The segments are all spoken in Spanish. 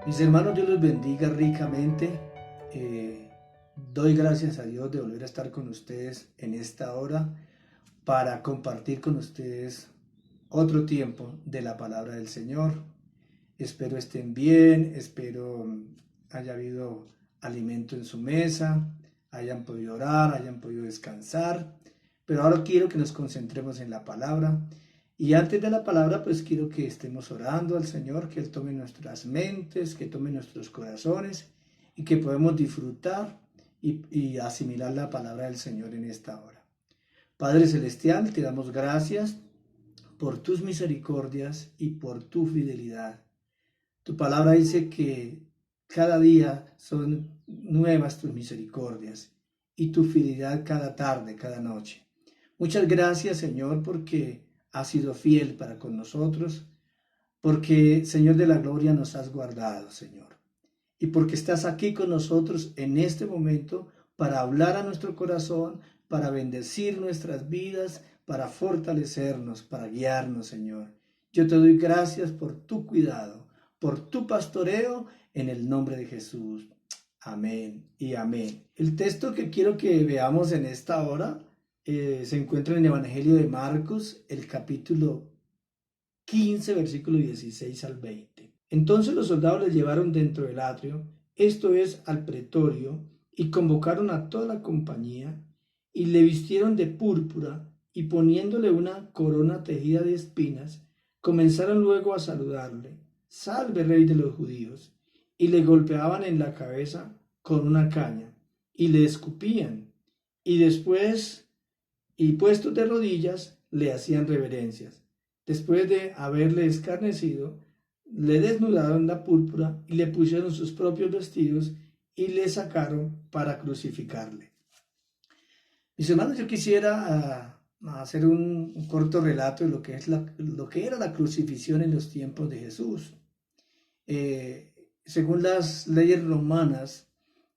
Mis hermanos, Dios los bendiga ricamente. Eh, Doy gracias a Dios de volver a estar con ustedes en esta hora para compartir con ustedes otro tiempo de la palabra del Señor. Espero estén bien, espero haya habido alimento en su mesa, hayan podido orar, hayan podido descansar. Pero ahora quiero que nos concentremos en la palabra. Y antes de la palabra, pues quiero que estemos orando al Señor, que Él tome nuestras mentes, que tome nuestros corazones y que podamos disfrutar y asimilar la palabra del Señor en esta hora. Padre Celestial, te damos gracias por tus misericordias y por tu fidelidad. Tu palabra dice que cada día son nuevas tus misericordias y tu fidelidad cada tarde, cada noche. Muchas gracias, Señor, porque has sido fiel para con nosotros, porque, Señor de la gloria, nos has guardado, Señor. Y porque estás aquí con nosotros en este momento para hablar a nuestro corazón, para bendecir nuestras vidas, para fortalecernos, para guiarnos, Señor. Yo te doy gracias por tu cuidado, por tu pastoreo, en el nombre de Jesús. Amén y amén. El texto que quiero que veamos en esta hora se encuentra en el Evangelio de Marcos, el capítulo 15, versículo 16 al 20. Entonces los soldados le llevaron dentro del atrio, esto es, al pretorio, y convocaron a toda la compañía, y le vistieron de púrpura, y poniéndole una corona tejida de espinas, comenzaron luego a saludarle, salve rey de los judíos, y le golpeaban en la cabeza con una caña, y le escupían, y después, y puestos de rodillas, le hacían reverencias. Después de haberle escarnecido, le desnudaron la púrpura y le pusieron sus propios vestidos y le sacaron para crucificarle. Mis hermanos, yo quisiera hacer un corto relato de lo que era la crucifixión en los tiempos de Jesús. Según las leyes romanas,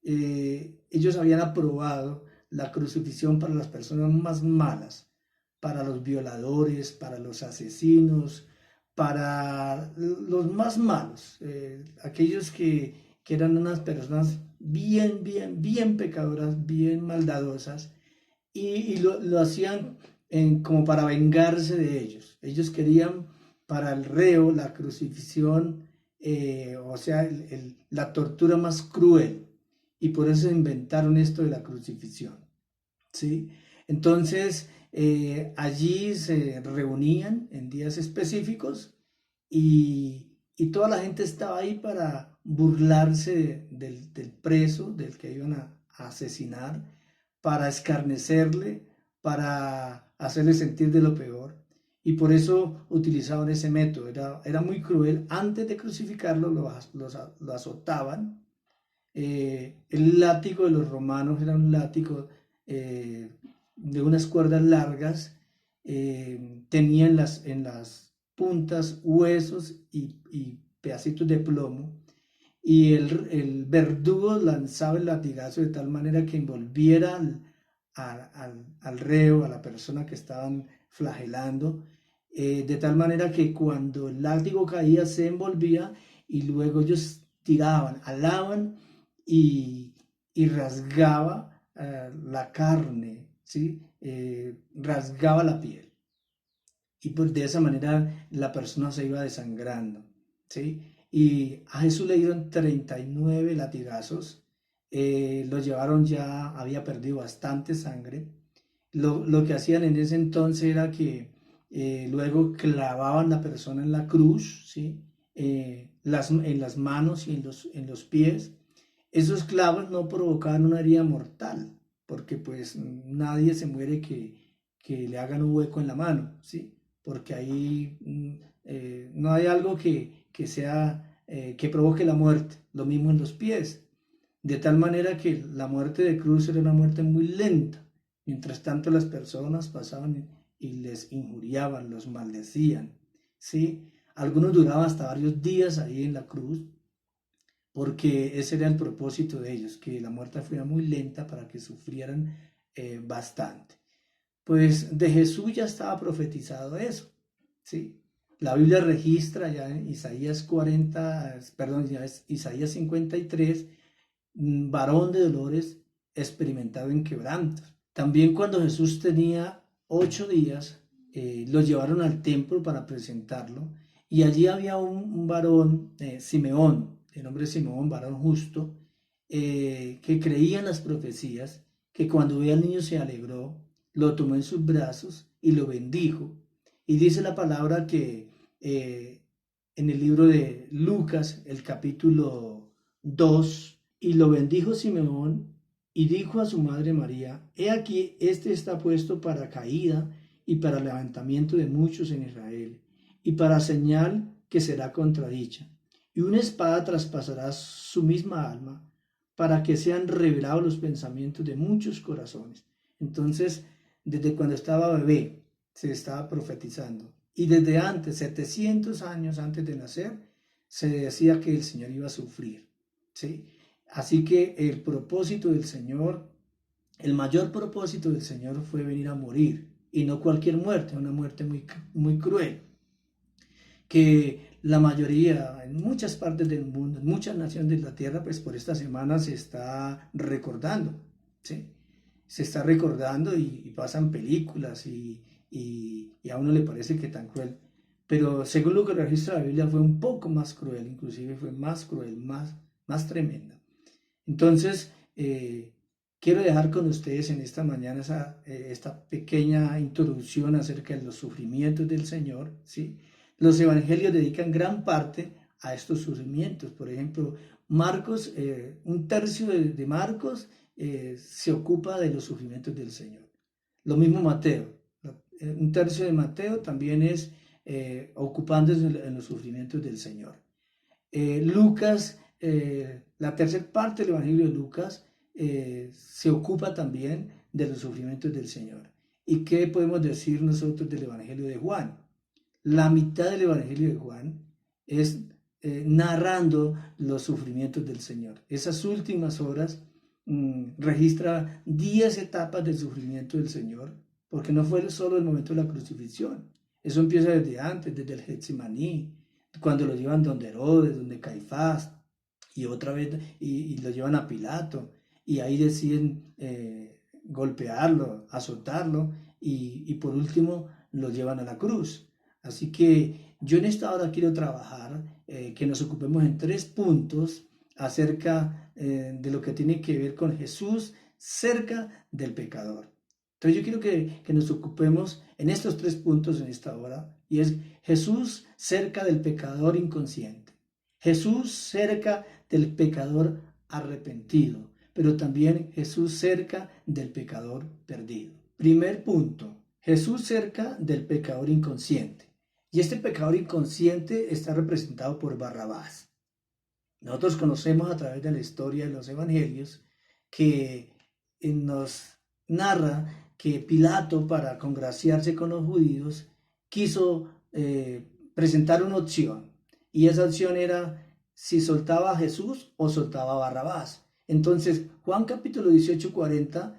ellos habían aprobado la crucifixión para las personas más malas, para los violadores, para los asesinos, para los más malos, aquellos que eran unas personas bien pecadoras, bien maldadosas, y lo hacían como para vengarse de ellos. Ellos querían para el reo la crucifixión, o sea, la tortura más cruel, y por eso inventaron esto de la crucifixión, ¿sí? Entonces, allí se reunían en días específicos y toda la gente estaba ahí para burlarse del preso, del que iban a asesinar, para escarnecerle, para hacerle sentir de lo peor. Y por eso utilizaban ese método. Era muy cruel. Antes de crucificarlo, lo azotaban. El látigo de los romanos era un látigo de unas cuerdas largas. Tenía en las puntas huesos y pedacitos de plomo, y el verdugo lanzaba el latigazo de tal manera que envolviera al reo, a la persona que estaban flagelando, de tal manera que cuando el látigo caía se envolvía y luego ellos tiraban, alaban y, y rasgaba la carne, ¿sí? Rasgaba la piel. Y pues de esa manera la persona se iba desangrando, ¿sí? Y a Jesús le dieron 39 latigazos, lo llevaron ya, había perdido bastante sangre. Lo que hacían en ese entonces era que luego clavaban la persona en la cruz, ¿sí? En las manos y en los pies. Esos clavos no provocaban una herida mortal, porque pues nadie se muere que le hagan un hueco en la mano, ¿sí? Porque ahí no hay algo que sea, que provoque la muerte, lo mismo en los pies, de tal manera que la muerte de cruz era una muerte muy lenta, mientras tanto las personas pasaban y les injuriaban, los maldecían, ¿sí? Algunos duraban hasta varios días ahí en la cruz, porque ese era el propósito de ellos, que la muerte fuera muy lenta para que sufrieran bastante. Pues de Jesús ya estaba profetizado eso, ¿sí? La Biblia registra ya en Isaías 40, perdón, ya es Isaías 53, varón de dolores, experimentado en quebrantos. También cuando Jesús tenía 8 días, lo llevaron al templo para presentarlo y allí había un varón, Simeón, de nombre Simeón, varón justo, que creía en las profecías, que cuando vio al niño se alegró, lo tomó en sus brazos y lo bendijo. Y dice la palabra que en el libro de Lucas, el capítulo 2, y lo bendijo Simeón y dijo a su madre María: he aquí, este está puesto para caída y para levantamiento de muchos en Israel, y para señal que será contradicha. Y una espada traspasará su misma alma, para que sean revelados los pensamientos de muchos corazones. Entonces, desde cuando estaba bebé, se estaba profetizando. Y desde antes, 700 años antes de nacer, se decía que el Señor iba a sufrir, ¿sí? Así que el propósito del Señor, el mayor propósito del Señor fue venir a morir, y no cualquier muerte, una muerte muy, muy cruel, que la mayoría, en muchas partes del mundo, en muchas naciones de la tierra, pues por esta semana se está recordando, ¿sí? Se está recordando y pasan películas y a uno le parece que tan cruel. Pero según lo que registra la Biblia fue un poco más cruel, inclusive fue más cruel, más tremenda. Entonces, quiero dejar con ustedes en esta mañana esta pequeña introducción acerca de los sufrimientos del Señor, ¿sí? Los evangelios dedican gran parte a estos sufrimientos. Por ejemplo, Marcos, un tercio de Marcos se ocupa de los sufrimientos del Señor. Lo mismo Mateo. Un tercio de Mateo también es ocupándose en los sufrimientos del Señor. Lucas, la tercera parte del Evangelio de Lucas se ocupa también de los sufrimientos del Señor. ¿Y qué podemos decir nosotros del Evangelio de Juan? La mitad del Evangelio de Juan es narrando los sufrimientos del Señor. Esas últimas horas registra 10 etapas del sufrimiento del Señor, porque no fue solo el momento de la crucifixión. Eso empieza desde antes, desde el Getsemaní, cuando lo llevan donde Herodes, donde Caifás, y otra vez, y lo llevan a Pilato, y ahí deciden golpearlo, azotarlo, y por último lo llevan a la cruz. Así que yo en esta hora quiero trabajar, que nos ocupemos en 3 puntos acerca de lo que tiene que ver con Jesús cerca del pecador. Entonces yo quiero que nos ocupemos en estos 3 puntos en esta hora, y es Jesús cerca del pecador inconsciente, Jesús cerca del pecador arrepentido, pero también Jesús cerca del pecador perdido. Primer punto, Jesús cerca del pecador inconsciente. Y este pecador inconsciente está representado por Barrabás. Nosotros conocemos a través de la historia de los evangelios que nos narra que Pilato, para congraciarse con los judíos, quiso presentar una opción. Y esa opción era si soltaba a Jesús o soltaba a Barrabás. Entonces, Juan capítulo 18, 40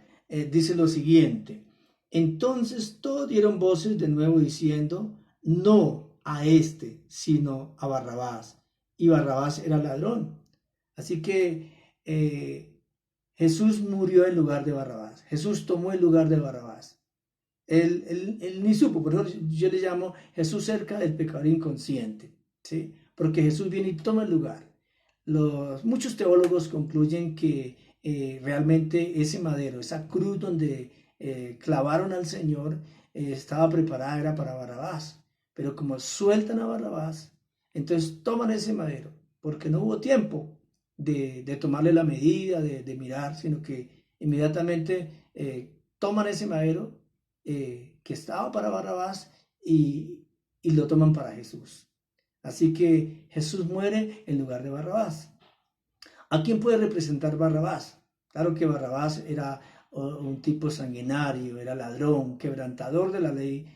dice lo siguiente: entonces todos dieron voces de nuevo diciendo: no a este, sino a Barrabás. Y Barrabás era ladrón. Así que Jesús murió en lugar de Barrabás. Jesús tomó el lugar de Barrabás. Él ni supo, por eso yo le llamo Jesús cerca del pecador inconsciente, ¿sí? Porque Jesús viene y toma el lugar. Muchos teólogos concluyen que realmente ese madero, esa cruz donde clavaron al Señor, estaba preparada, era para Barrabás. Pero como sueltan a Barrabás, entonces toman ese madero, porque no hubo tiempo de tomarle la medida, de mirar, sino que inmediatamente toman ese madero que estaba para Barrabás y lo toman para Jesús. Así que Jesús muere en lugar de Barrabás. ¿A quién puede representar Barrabás? Claro que Barrabás era un tipo sanguinario, era ladrón, quebrantador de la ley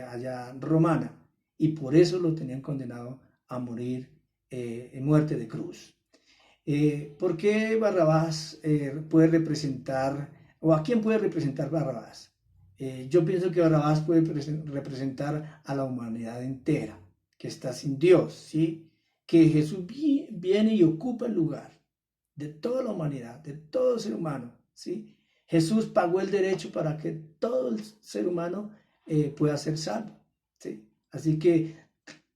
allá romana, y por eso lo tenían condenado a morir en muerte de cruz. ¿Por qué Barrabás puede representar, o a quién puede representar Barrabás? Yo pienso que Barrabás puede representar a la humanidad entera, que está sin Dios, ¿sí? Que Jesús viene y ocupa el lugar de toda la humanidad, de todo ser humano, ¿sí? Jesús pagó el derecho para que todo el ser humano pueda ser salvo, ¿sí? Así que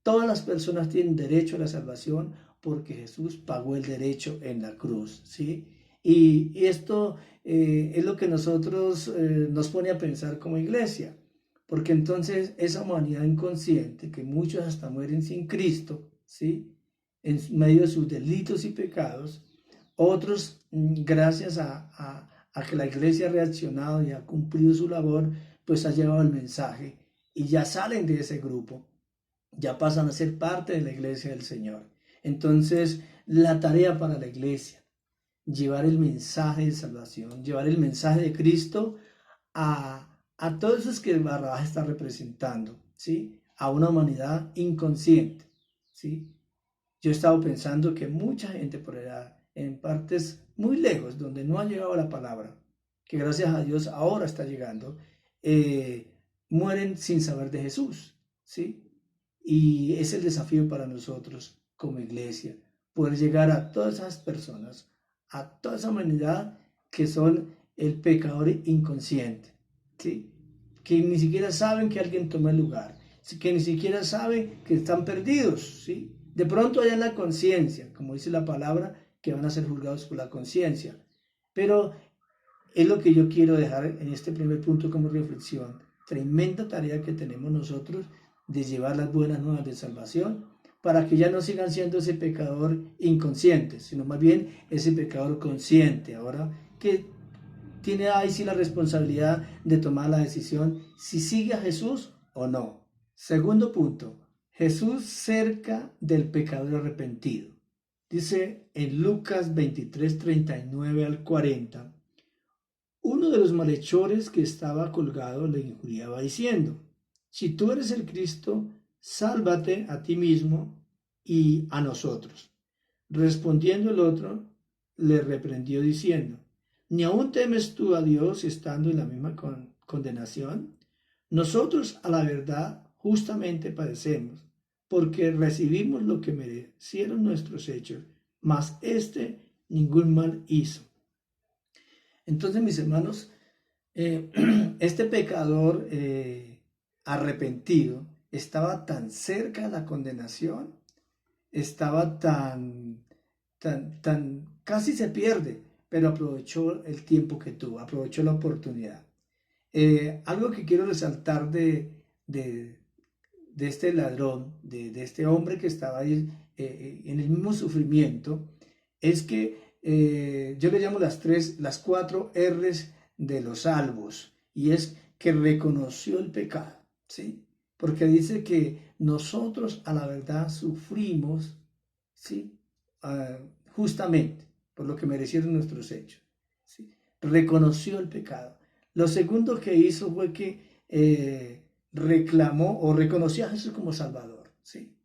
todas las personas tienen derecho a la salvación porque Jesús pagó el derecho en la cruz, ¿sí? Y esto es lo que nosotros nos pone a pensar como iglesia, porque entonces esa humanidad inconsciente, que muchos hasta mueren sin Cristo, ¿sí? En medio de sus delitos y pecados, otros, gracias a que la iglesia ha reaccionado y ha cumplido su labor, pues ha llevado el mensaje y ya salen de ese grupo, ya pasan a ser parte de la iglesia del Señor. Entonces, la tarea para la iglesia, llevar el mensaje de salvación, llevar el mensaje de Cristo a todos esos que Barrabás está representando, ¿sí? A una humanidad inconsciente, ¿sí? Yo he estado pensando que mucha gente por allá, en partes muy lejos, donde no ha llegado la palabra, que gracias a Dios ahora está llegando, mueren sin saber de Jesús, ¿sí? Y es el desafío para nosotros como iglesia, poder llegar a todas esas personas, a toda esa humanidad que son el pecador inconsciente, ¿sí? Que ni siquiera saben que alguien tomó el lugar, que ni siquiera saben que están perdidos, ¿sí? De pronto hay en la conciencia, como dice la palabra, que van a ser juzgados por la conciencia. Pero es lo que yo quiero dejar en este primer punto como reflexión. Tremenda tarea que tenemos nosotros de llevar las buenas nuevas de salvación para que ya no sigan siendo ese pecador inconsciente, sino más bien ese pecador consciente, ahora que tiene ahí sí la responsabilidad de tomar la decisión si sigue a Jesús o no. Segundo punto, Jesús cerca del pecador arrepentido. Dice en Lucas 23, 39 al 40, uno de los malhechores que estaba colgado le injuriaba diciendo, si tú eres el Cristo, sálvate a ti mismo y a nosotros. Respondiendo el otro, le reprendió diciendo, ¿ni aún temes tú a Dios estando en la misma condenación? Nosotros a la verdad justamente padecemos, porque recibimos lo que merecieron nuestros hechos, mas éste ningún mal hizo. Entonces, mis hermanos, este pecador arrepentido estaba tan cerca de la condenación, estaba casi se pierde, pero aprovechó el tiempo que tuvo, aprovechó la oportunidad. Algo que quiero resaltar de este ladrón, de este hombre que estaba ahí en el mismo sufrimiento, es que yo le llamo las 4 R's de los salvos, y es que reconoció el pecado, ¿sí? Porque dice que nosotros a la verdad sufrimos, ¿sí? Justamente por lo que merecieron nuestros hechos, ¿sí? Reconoció el pecado. Lo segundo que hizo fue que reclamó o reconoció a Jesús como Salvador, ¿sí?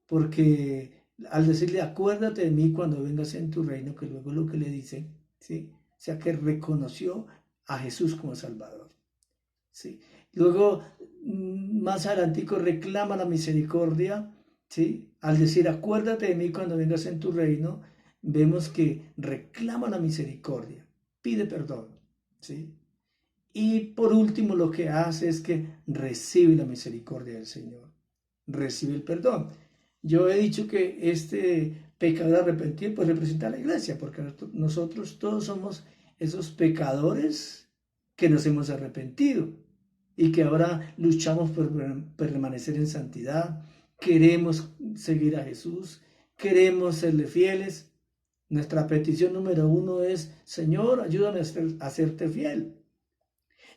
Porque al decirle, acuérdate de mí cuando vengas en tu reino, que luego es lo que le dice, ¿sí? O sea, que reconoció a Jesús como Salvador, ¿sí? Luego, más adelantico, reclama la misericordia, ¿sí? Al decir, acuérdate de mí cuando vengas en tu reino, vemos que reclama la misericordia, pide perdón, ¿sí? Y por último, lo que hace es que recibe la misericordia del Señor, recibe el perdón. Yo he dicho que este pecador arrepentido pues representa a la iglesia, porque nosotros todos somos esos pecadores que nos hemos arrepentido y que ahora luchamos por permanecer en santidad, queremos seguir a Jesús, queremos serle fieles. Nuestra petición número 1 es, Señor, ayúdame a serte fiel.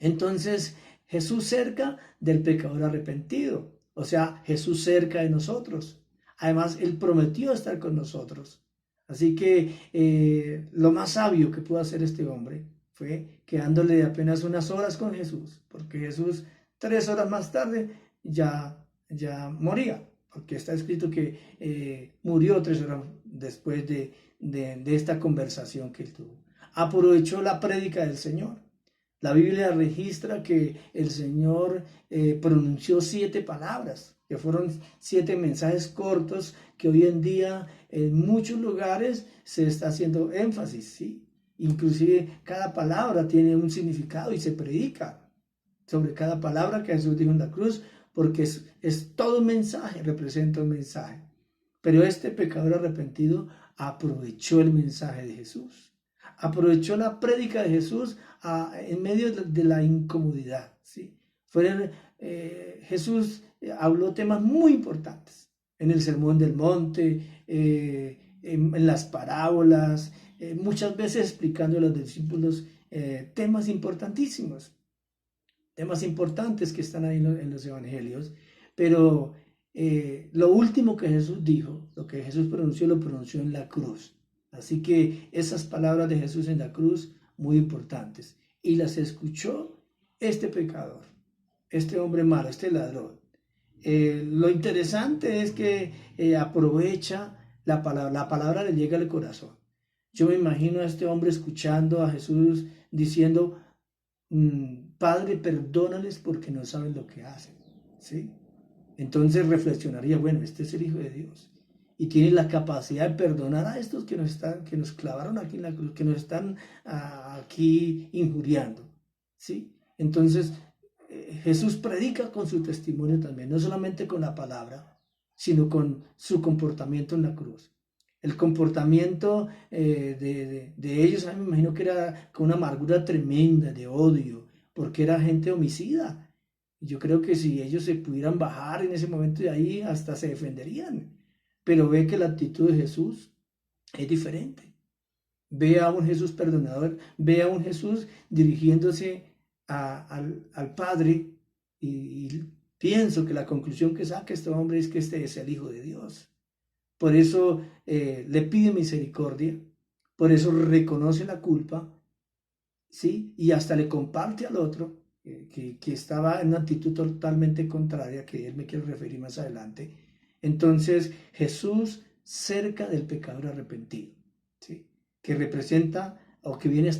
Entonces, Jesús cerca del pecador arrepentido, o sea, Jesús cerca de nosotros. Además, Él prometió estar con nosotros. Así que lo más sabio que pudo hacer este hombre fue quedándole apenas unas horas con Jesús, porque Jesús 3 horas más tarde ya moría, porque está escrito que murió 3 horas después de esta conversación que él tuvo. Aprovechó la prédica del Señor. La Biblia registra que el Señor pronunció 7 palabras, que fueron 7 mensajes cortos que hoy en día en muchos lugares se está haciendo énfasis, ¿sí? Inclusive cada palabra tiene un significado y se predica sobre cada palabra que Jesús dijo en la cruz, porque es todo un mensaje, representa un mensaje. Pero este pecador arrepentido aprovechó el mensaje de Jesús, aprovechó la prédica de Jesús en medio de la incomodidad, ¿sí? Jesús habló temas muy importantes en el Sermón del Monte, en las parábolas, muchas veces explicando a los discípulos temas importantísimos, temas importantes que están ahí en los evangelios, pero lo último que Jesús dijo, lo que Jesús pronunció, lo pronunció en la cruz. Así que esas palabras de Jesús en la cruz, muy importantes. Y las escuchó este pecador, este hombre malo, este ladrón. Lo interesante es que aprovecha la palabra le llega al corazón. Yo me imagino a este hombre escuchando a Jesús diciendo, Padre, perdónales porque no saben lo que hacen, ¿sí? Entonces reflexionaría, bueno, este es el Hijo de Dios y tiene la capacidad de perdonar a estos que nos clavaron aquí en la cruz, que nos están aquí injuriando, ¿sí? Entonces Jesús predica con su testimonio también, no solamente con la palabra, sino con su comportamiento en la cruz. El comportamiento de ellos, a mí me imagino que era con una amargura tremenda, de odio, porque era gente homicida. Yo creo que si ellos se pudieran bajar en ese momento de ahí, hasta se defenderían. Pero ve que la actitud de Jesús es diferente. Ve a un Jesús perdonador, ve a un Jesús dirigiéndose al Padre y pienso que la conclusión que saca este hombre es que este es el Hijo de Dios. Por eso le pide misericordia, por eso reconoce la culpa, ¿sí? Y hasta le comparte al otro que estaba en una actitud totalmente contraria, que él me quiere referir más adelante. Entonces Jesús cerca del pecador arrepentido, ¿sí? Que representa o que viene a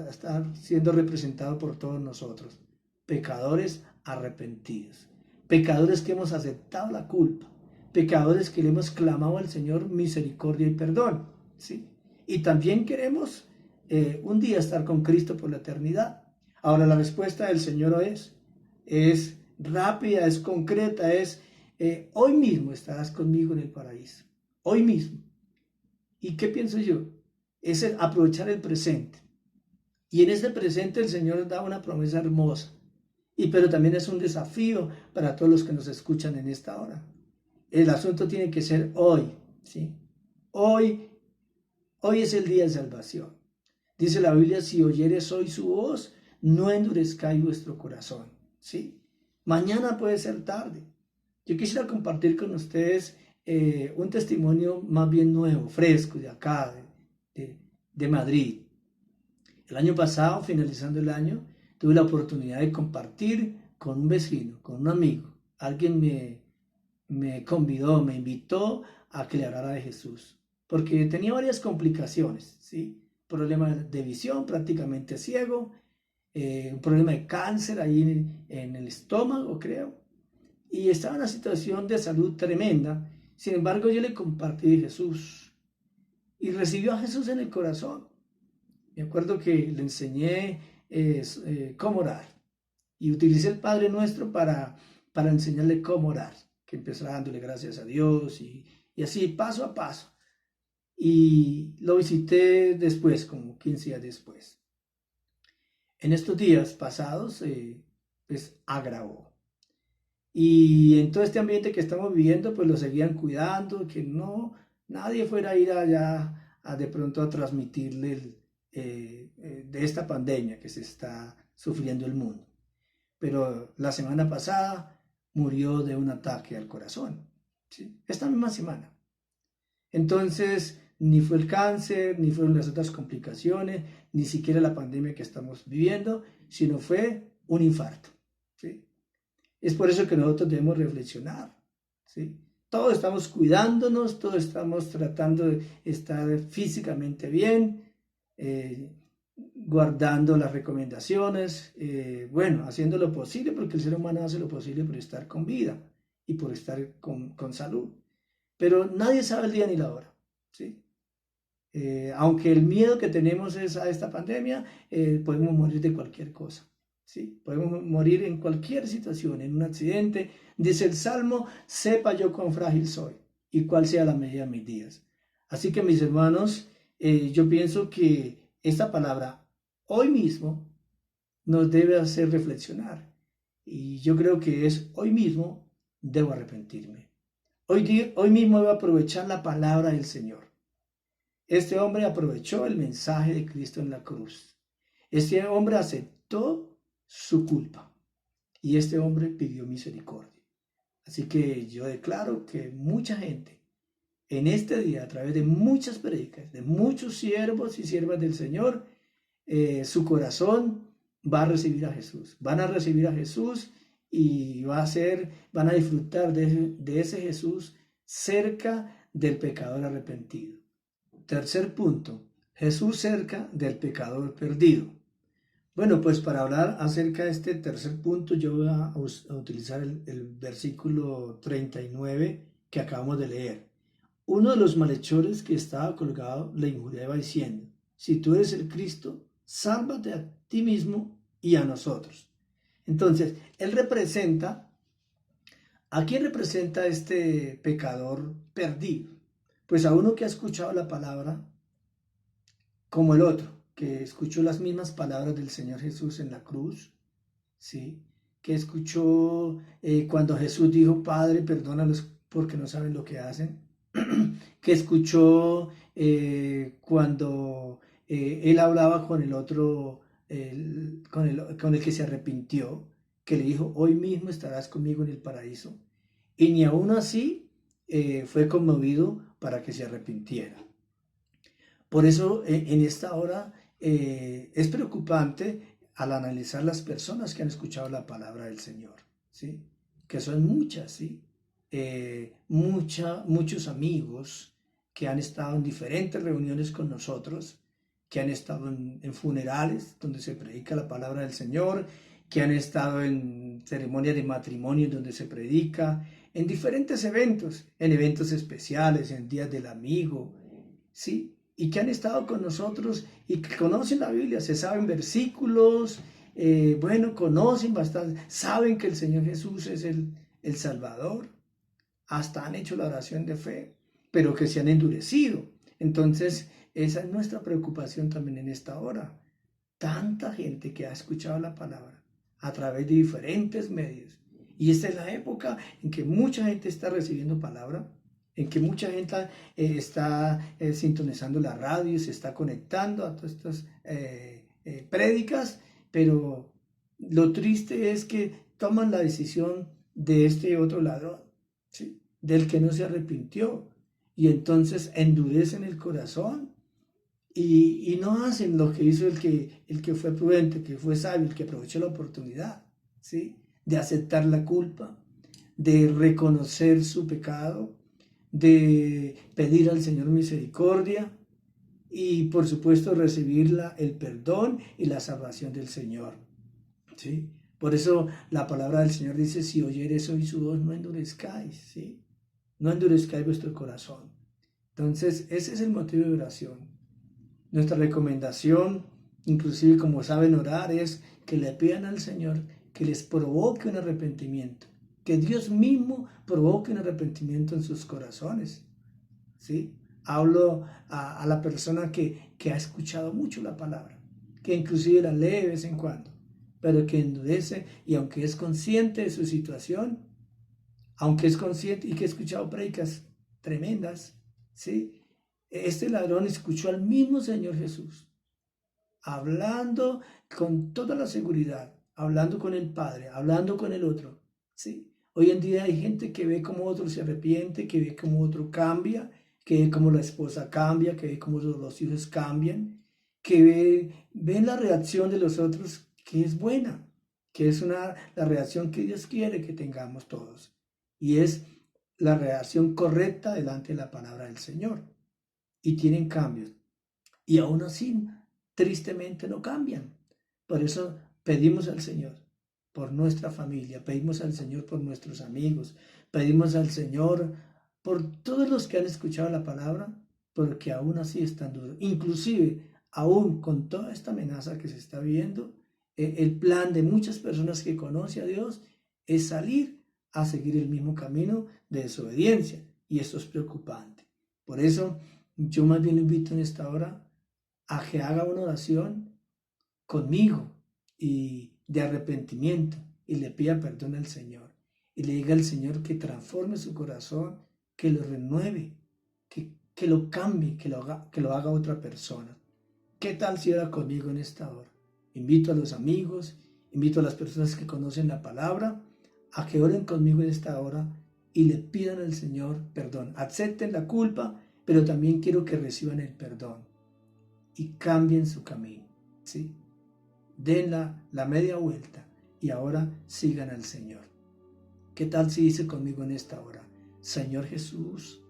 estar siendo representado por todos nosotros, pecadores arrepentidos, pecadores que hemos aceptado la culpa, pecadores que le hemos clamado al Señor misericordia y perdón, ¿sí? Y también queremos un día estar con Cristo por la eternidad. Ahora la respuesta del Señor es rápida, es concreta, hoy mismo estarás conmigo en el paraíso, hoy mismo. ¿Y qué pienso yo? Es aprovechar el presente. Y en este presente el Señor da una promesa hermosa, pero también es un desafío para todos los que nos escuchan en esta hora. El asunto tiene que ser hoy, ¿sí? Hoy es el día de salvación. Dice la Biblia, si oyeres hoy su voz, no endurezcáis vuestro corazón, ¿sí? Mañana puede ser tarde. Yo quisiera compartir con ustedes un testimonio más bien nuevo, fresco, de acá, de Madrid. El año pasado, finalizando el año, tuve la oportunidad de compartir con un vecino, con un amigo. Alguien me convidó, me invitó a que le hablara de Jesús, porque tenía varias complicaciones, ¿sí? Problema de visión, prácticamente ciego, un problema de cáncer ahí en el estómago, creo, y estaba en una situación de salud tremenda. Sin embargo, yo le compartí de Jesús y recibió a Jesús en el corazón. Me acuerdo que le enseñé cómo orar y utilicé el Padre Nuestro para enseñarle cómo orar, que empezó dándole gracias a Dios y así paso a paso. Y lo visité después, como 15 días después. En estos días pasados, pues agravó. Y en todo este ambiente que estamos viviendo, pues lo seguían cuidando, que no, nadie fuera a ir allá de pronto a transmitirle de esta pandemia que se está sufriendo el mundo. Pero la semana pasada murió de un ataque al corazón, ¿sí? Esta misma semana. Entonces, ni fue el cáncer, ni fueron las otras complicaciones, ni siquiera la pandemia que estamos viviendo, sino fue un infarto, ¿sí? Es por eso que nosotros debemos reflexionar, ¿sí? Todos estamos cuidándonos, todos estamos tratando de estar físicamente bien, guardando las recomendaciones, bueno, haciendo lo posible, porque el ser humano hace lo posible por estar con vida y por estar con salud. Pero nadie sabe el día ni la hora, ¿sí? Aunque el miedo que tenemos es a esta pandemia, podemos morir de cualquier cosa, ¿sí? Podemos morir en cualquier situación, en un accidente. Dice el Salmo, sepa yo cuán frágil soy y cuál sea la medida de mis días. Así que mis hermanos, yo pienso que esta palabra hoy mismo nos debe hacer reflexionar. Y yo creo que es hoy mismo debo arrepentirme. Hoy mismo debo aprovechar la palabra del Señor. Este hombre aprovechó el mensaje de Cristo en la cruz. Este hombre aceptó su culpa y este hombre pidió misericordia. Así que yo declaro que mucha gente en este día, a través de muchas predicas, de muchos siervos y siervas del Señor, su corazón va a recibir a Jesús. Van a recibir a Jesús y van a disfrutar de ese Jesús cerca del pecador arrepentido. Tercer punto, Jesús cerca del pecador perdido. Bueno, pues para hablar acerca de este tercer punto, yo voy a utilizar el versículo 39 que acabamos de leer. Uno de los malhechores que estaba colgado le injuriaba diciendo, si tú eres el Cristo, sálvate a ti mismo y a nosotros. Entonces, él representa, ¿a quién representa este pecador perdido? Pues a uno que ha escuchado la palabra como el otro, que escuchó las mismas palabras del Señor Jesús en la cruz, ¿sí? Que escuchó cuando Jesús dijo, Padre, perdónalos porque no saben lo que hacen, que escuchó cuando él hablaba con el otro, con el que se arrepintió, que le dijo, hoy mismo estarás conmigo en el paraíso, y ni aún así fue conmovido para que se arrepintiera. Por eso en esta hora es preocupante al analizar las personas que han escuchado la palabra del Señor, ¿sí? Que son muchas, ¿sí? Muchos amigos que han estado en diferentes reuniones con nosotros, que han estado en funerales donde se predica la palabra del Señor, que han estado en ceremonias de matrimonio donde se predica, en diferentes eventos, en eventos especiales, en días del amigo, ¿sí? Y que han estado con nosotros y que conocen la Biblia, se saben versículos, bueno, conocen bastante, saben que el Señor Jesús es el Salvador, hasta han hecho la oración de fe, pero que se han endurecido. Entonces, esa es nuestra preocupación también en esta hora. Tanta gente que ha escuchado la palabra a través de diferentes medios. Y esta es la época en que mucha gente está recibiendo palabra, en que mucha gente está sintonizando la radio, se está conectando a todas estas prédicas, pero lo triste es que toman la decisión de este otro ladrón, ¿sí? Del que no se arrepintió, y entonces endurecen el corazón y no hacen lo que hizo el que fue prudente, que fue sabio, el que aprovechó la oportunidad, ¿sí? De aceptar la culpa, de reconocer su pecado, de pedir al Señor misericordia y por supuesto recibir el perdón y la salvación del Señor, ¿sí? Por eso la palabra del Señor dice, si oyeres hoy su voz, no endurezcáis, ¿sí? No endurezcáis vuestro corazón. Entonces, ese es el motivo de oración. Nuestra recomendación, inclusive como saben orar, es que le pidan al Señor que les provoque un arrepentimiento, que Dios mismo provoque un arrepentimiento en sus corazones, ¿sí? Hablo a la persona que ha escuchado mucho la palabra, que inclusive la lee de vez en cuando, pero que endurece y aunque es consciente de su situación, aunque es consciente y que ha escuchado predicas tremendas, ¿sí? Este ladrón escuchó al mismo Señor Jesús, hablando con toda la seguridad, hablando con el Padre, hablando con el otro, ¿sí? Hoy en día hay gente que ve cómo otro se arrepiente, que ve cómo otro cambia, que ve cómo la esposa cambia, que ve cómo los hijos cambian, que ven la reacción de los otros que es buena, que es la reacción que Dios quiere que tengamos todos. Y es la reacción correcta delante de la palabra del Señor. Y tienen cambios. Y aún así tristemente no cambian. Por eso pedimos al Señor por nuestra familia, pedimos al Señor por nuestros amigos, pedimos al Señor por todos los que han escuchado la palabra, porque aún así están duros. Inclusive, aún con toda esta amenaza que se está viendo, el plan de muchas personas que conocen a Dios es salir a seguir el mismo camino de desobediencia. Y esto es preocupante. Por eso, yo más bien lo invito en esta hora a que haga una oración conmigo y de arrepentimiento y le pida perdón al Señor y le diga al Señor que transforme su corazón, que lo renueve, que lo cambie, que lo haga otra persona. ¿Qué tal si ora conmigo en esta hora? Invito a los amigos, invito a las personas que conocen la palabra a que oren conmigo en esta hora y le pidan al Señor perdón. Acepten la culpa, pero también quiero que reciban el perdón y cambien su camino, ¿sí? Den la media vuelta y ahora sigan al Señor. ¿Qué tal si dice conmigo en esta hora? Señor Jesús,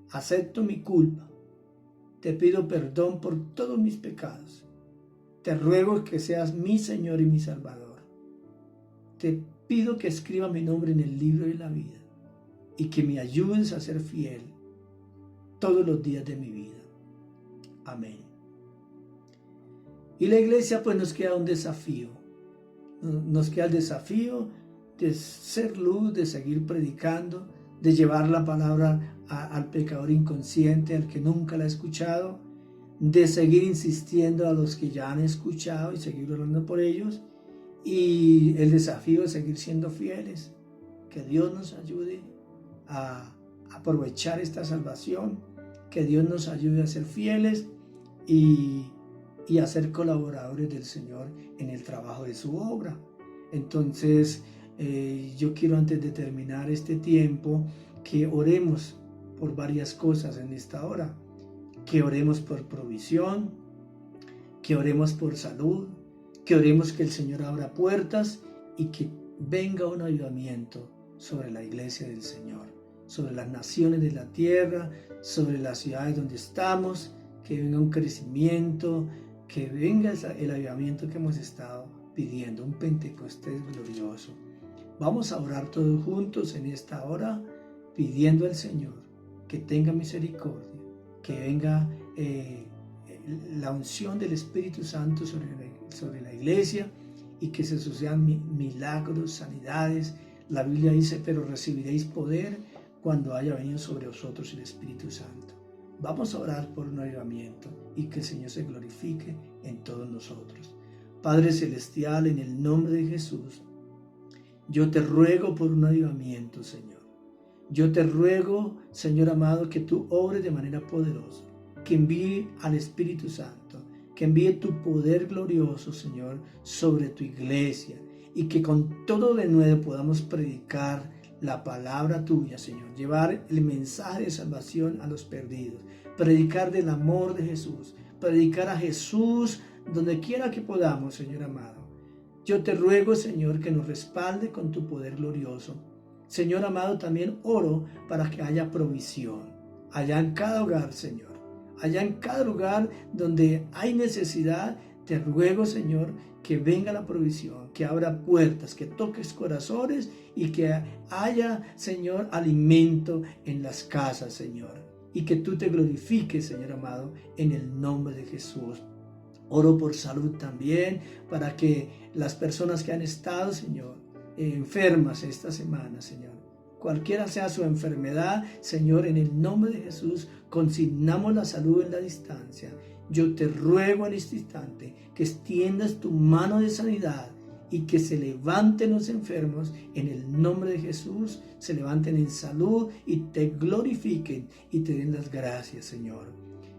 acepto mi culpa. Te pido perdón por todos mis pecados. Te ruego que seas mi Señor y mi Salvador. Te pido que escriba mi nombre en el libro de la vida y que me ayudes a ser fiel todos los días de mi vida. Amén. Y la iglesia, pues nos queda un desafío. Nos queda el desafío de ser luz, de seguir predicando, de llevar la palabra al pecador inconsciente, al que nunca la ha escuchado, de seguir insistiendo a los que ya han escuchado y seguir orando por ellos. Y el desafío de seguir siendo fieles. Que Dios nos ayude a aprovechar esta salvación, que Dios nos ayude a ser fieles y a ser colaboradores del Señor en el trabajo de su obra. Entonces, yo quiero, antes de terminar este tiempo, que oremos por varias cosas en esta hora. Que oremos por provisión, que oremos por salud, que oremos que el Señor abra puertas y que venga un avivamiento sobre la iglesia del Señor, sobre las naciones de la tierra, sobre las ciudades donde estamos, que venga un crecimiento, que venga el avivamiento que hemos estado pidiendo, un Pentecostés glorioso. Vamos a orar todos juntos en esta hora, pidiendo al Señor que tenga misericordia, que venga la unción del Espíritu Santo sobre la iglesia y que se sucedan milagros, sanidades. La Biblia dice, pero recibiréis poder cuando haya venido sobre vosotros el Espíritu Santo. Vamos a orar por un avivamiento y que el Señor se glorifique en todos nosotros. Padre Celestial, en el nombre de Jesús, yo te ruego por un avivamiento, Señor. Yo te ruego, Señor amado, que tú obres de manera poderosa, que envíe al Espíritu Santo, que envíe tu poder glorioso, Señor, sobre tu iglesia y que con todo de nuevo podamos predicar la palabra tuya, Señor, llevar el mensaje de salvación a los perdidos, predicar del amor de Jesús, predicar a Jesús donde quiera que podamos, Señor amado. Yo te ruego, Señor, que nos respalde con tu poder glorioso. Señor amado, también oro para que haya provisión allá en cada hogar, Señor. Allá en cada lugar donde hay necesidad, te ruego, Señor, que venga la provisión, que abra puertas, que toques corazones y que haya, Señor, alimento en las casas, Señor. Y que tú te glorifiques, Señor amado, en el nombre de Jesús. Oro por salud también, para que las personas que han estado, Señor, enfermas esta semana, Señor, cualquiera sea su enfermedad, Señor, en el nombre de Jesús, consignamos la salud en la distancia. Yo te ruego en este instante que extiendas tu mano de sanidad y que se levanten los enfermos en el nombre de Jesús, se levanten en salud y te glorifiquen y te den las gracias, Señor.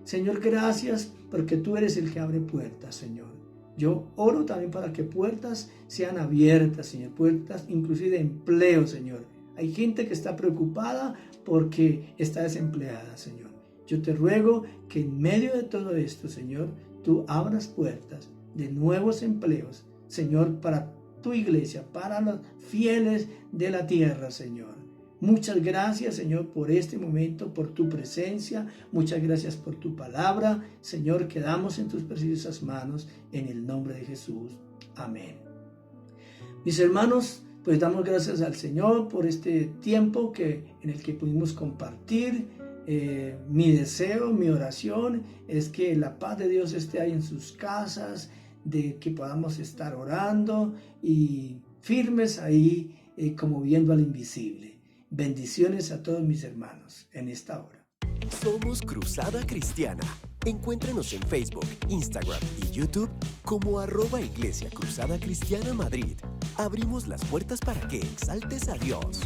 Señor, gracias porque tú eres el que abre puertas, Señor. Yo oro también para que puertas sean abiertas, Señor, puertas inclusive de empleo, Señor. Hay gente que está preocupada porque está desempleada, Señor. Yo te ruego que en medio de todo esto, Señor, tú abras puertas de nuevos empleos, Señor, para tu iglesia, para los fieles de la tierra, Señor. Muchas gracias, Señor, por este momento, por tu presencia. Muchas gracias por tu palabra. Señor, quedamos en tus preciosas manos, en el nombre de Jesús. Amén. Mis hermanos, pues damos gracias al Señor por este tiempo en el que pudimos compartir. Mi deseo, mi oración es que la paz de Dios esté ahí en sus casas, de que podamos estar orando y firmes ahí como viendo al invisible. Bendiciones a todos mis hermanos en esta hora. Somos Cruzada Cristiana. Encuéntrenos en Facebook, Instagram y YouTube como @Iglesia Cruzada Cristiana Madrid. Abrimos las puertas para que exaltes a Dios.